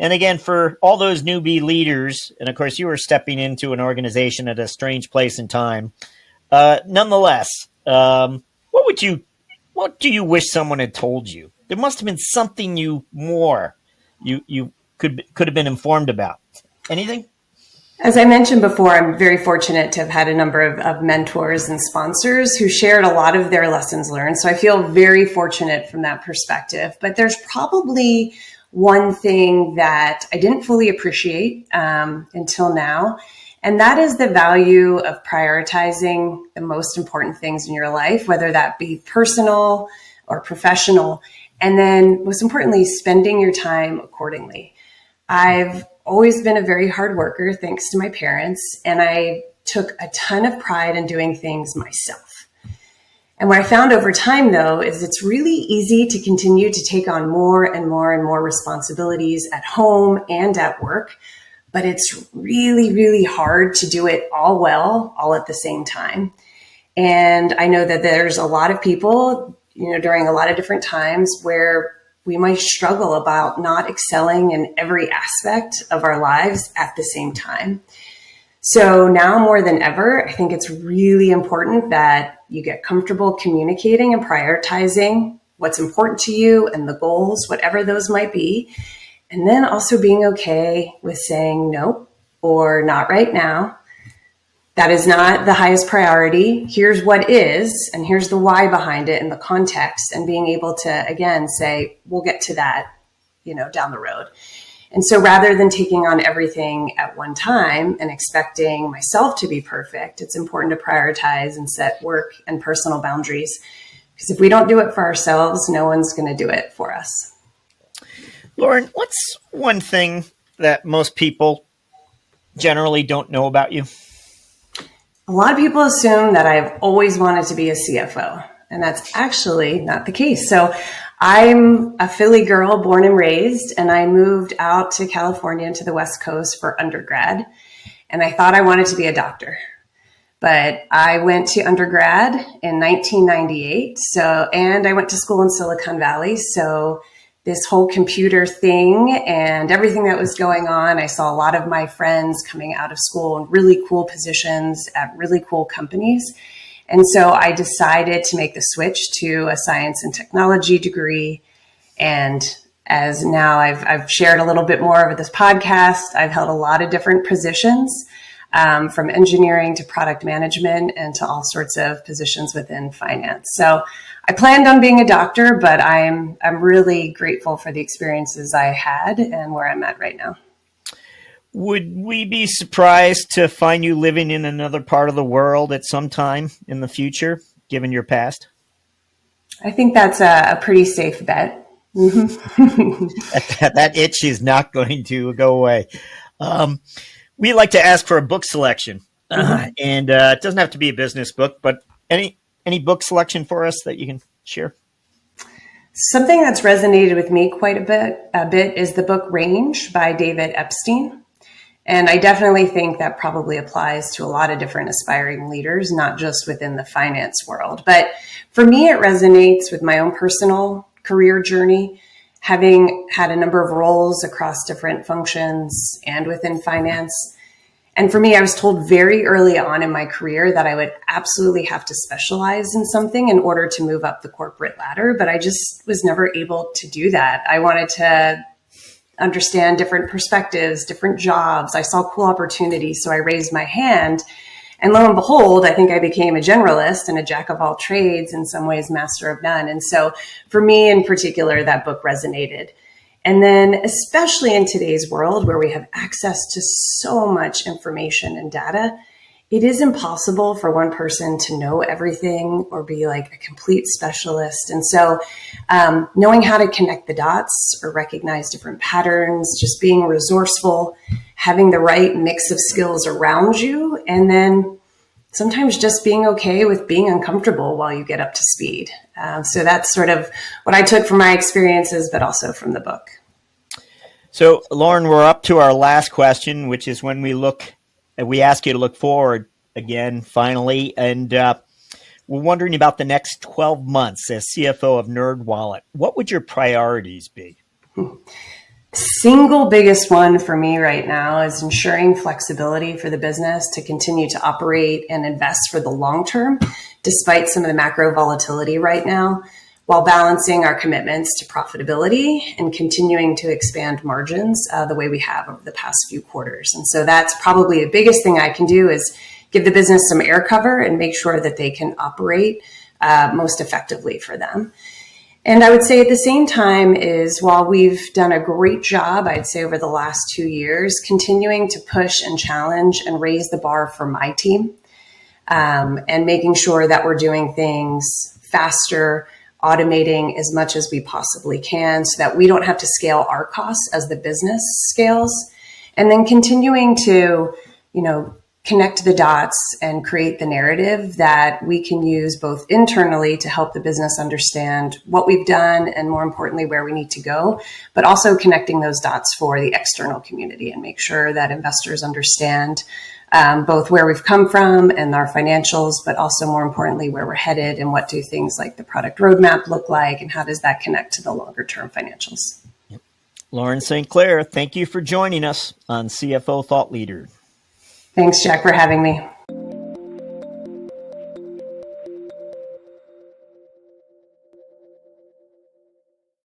And again, for all those newbie leaders, and of course, you were stepping into an organization at a strange place and time. Nonetheless, what do you wish someone had told you? There must have been something you could have been informed about. Anything? As I mentioned before, I'm very fortunate to have had a number of mentors and sponsors who shared a lot of their lessons learned. So I feel very fortunate from that perspective. But there's probably one thing that I didn't fully appreciate until now, and that is the value of prioritizing the most important things in your life, whether that be personal or professional, and then most importantly, spending your time accordingly. I've always been a very hard worker, thanks to my parents, and I took a ton of pride in doing things myself. And what I found over time, though, is it's really easy to continue to take on more and more and more responsibilities at home and at work, but it's really, really hard to do it all well, all at the same time. And I know that there's a lot of people, during a lot of different times where we might struggle about not excelling in every aspect of our lives at the same time. So now more than ever, I think it's really important that you get comfortable communicating and prioritizing what's important to you and the goals, whatever those might be. And then also being okay with saying no or not right now. That is not the highest priority. Here's what is, and here's the why behind it and the context, and being able to, again, say, we'll get to that, down the road. And so rather than taking on everything at one time and expecting myself to be perfect, it's important to prioritize and set work and personal boundaries. Because if we don't do it for ourselves, no one's going to do it for us. Lauren, what's one thing that most people generally don't know about you? A lot of people assume that I've always wanted to be a CFO, and that's actually not the case. So I'm a Philly girl, born and raised, and I moved out to California to the West Coast for undergrad, and I thought I wanted to be a doctor. But I went to undergrad in 1998, and I went to school in Silicon Valley, so this whole computer thing and everything that was going on, I saw a lot of my friends coming out of school in really cool positions at really cool companies. And so I decided to make the switch to a science and technology degree. And as now I've shared a little bit more over this podcast, I've held a lot of different positions, from engineering to product management and to all sorts of positions within finance. So I planned on being a doctor, but I'm really grateful for the experiences I had and where I'm at right now. Would we be surprised to find you living in another part of the world at some time in the future, given your past? I think that's a pretty safe bet. That itch is not going to go away. We like to ask for a book selection, and it doesn't have to be a business book, but any book selection for us that you can share? Something that's resonated with me quite a bit is the book Range by David Epstein. And I definitely think that probably applies to a lot of different aspiring leaders, not just within the finance world. But for me, it resonates with my own personal career journey, having had a number of roles across different functions and within finance. And for me, I was told very early on in my career that I would absolutely have to specialize in something in order to move up the corporate ladder, but I just was never able to do that. I wanted to understand different perspectives, different jobs. I saw cool opportunities, so I raised my hand. And lo and behold, I think I became a generalist and a jack of all trades, in some ways, master of none. And so for me in particular, that book resonated. And then especially in today's world where we have access to so much information and data, it is impossible for one person to know everything or be like a complete specialist. And so knowing how to connect the dots or recognize different patterns, just being resourceful, having the right mix of skills around you, and then sometimes just being okay with being uncomfortable while you get up to speed. So that's sort of what I took from my experiences, but also from the book. So, Lauren, we're up to our last question, which is when we ask you to look forward again, finally. And we're wondering about the next 12 months as CFO of NerdWallet. What would your priorities be? Single biggest one for me right now is ensuring flexibility for the business to continue to operate and invest for the long term, despite some of the macro volatility right now, while balancing our commitments to profitability and continuing to expand margins the way we have over the past few quarters. And so that's probably the biggest thing I can do is give the business some air cover and make sure that they can operate most effectively for them. And I would say at the same time is while we've done a great job, I'd say over the last 2 years, continuing to push and challenge and raise the bar for my team and making sure that we're doing things faster, automating as much as we possibly can so that we don't have to scale our costs as the business scales. And then continuing to, connect the dots and create the narrative that we can use both internally to help the business understand what we've done and more importantly, where we need to go, but also connecting those dots for the external community and make sure that investors understand both where we've come from and our financials, but also more importantly, where we're headed and what do things like the product roadmap look like and how does that connect to the longer term financials. Lauren StClair, thank you for joining us on CFO Thought Leader. Thanks, Jack, for having me.